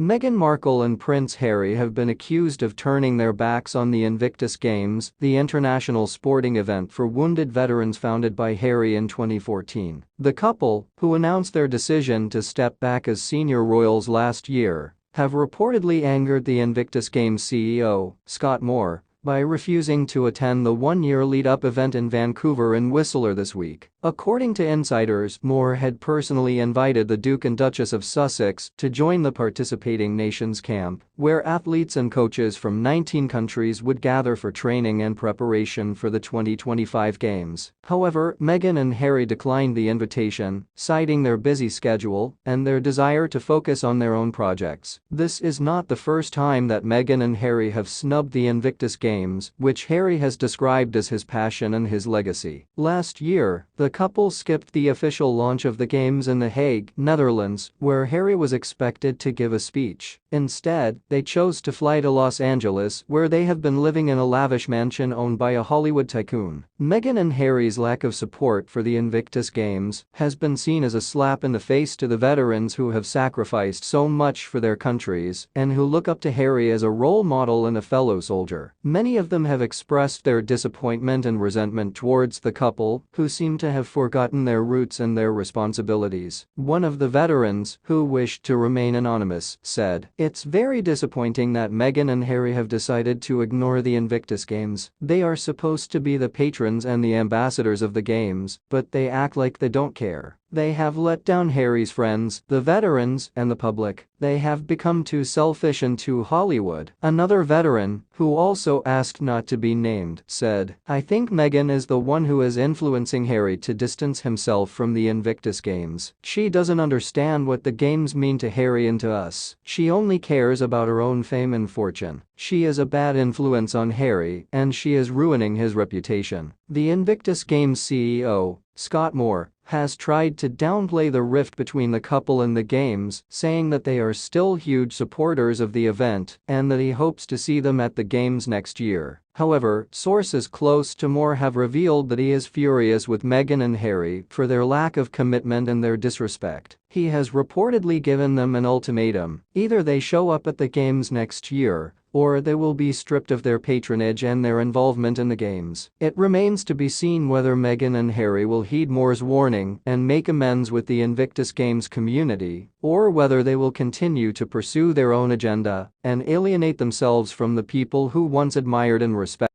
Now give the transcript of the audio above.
Meghan Markle and Prince Harry have been accused of turning their backs on the Invictus Games, the international sporting event for wounded veterans founded by Harry in 2014. The couple, who announced their decision to step back as senior royals last year, have reportedly angered the Invictus Games CEO, Scott Moore, by refusing to attend the one-year lead-up event in Vancouver and Whistler this week. According to insiders, Moore had personally invited the Duke and Duchess of Sussex to join the participating nations camp, where athletes and coaches from 19 countries would gather for training and preparation for the 2025 Games. However, Meghan and Harry declined the invitation, citing their busy schedule and their desire to focus on their own projects. This is not the first time that Meghan and Harry have snubbed the Invictus Games, which Harry has described as his passion and his legacy. Last year, the couple skipped the official launch of the Games in The Hague, Netherlands, where Harry was expected to give a speech. Instead, they chose to fly to Los Angeles, where they have been living in a lavish mansion owned by a Hollywood tycoon. Meghan and Harry's lack of support for the Invictus Games has been seen as a slap in the face to the veterans who have sacrificed so much for their countries and who look up to Harry as a role model and a fellow soldier. Many of them have expressed their disappointment and resentment towards the couple, who seem to have forgotten their roots and their responsibilities. One of the veterans, who wished to remain anonymous, said, "It's very disappointing that Meghan and Harry have decided to ignore the Invictus Games. They are supposed to be the patrons and the ambassadors of the Games, but they act like they don't care. They have let down Harry's friends, the veterans, and the public. They have become too selfish and too Hollywood." Another veteran, who also asked not to be named, said, "I think Meghan is the one who is influencing Harry to distance himself from the Invictus Games. She doesn't understand what the Games mean to Harry and to us. She only cares about her own fame and fortune. She is a bad influence on Harry, and she is ruining his reputation." The Invictus Games CEO, Scott Moore, has tried to downplay the rift between the couple and the Games, saying that they are still huge supporters of the event and that he hopes to see them at the Games next year. However, sources close to Moore have revealed that he is furious with Meghan and Harry for their lack of commitment and their disrespect. He has reportedly given them an ultimatum: either they show up at the Games next year, or they will be stripped of their patronage and their involvement in the Games. It remains to be seen whether Meghan and Harry will heed Moore's warning and make amends with the Invictus Games community, or whether they will continue to pursue their own agenda and alienate themselves from the people who once admired and respected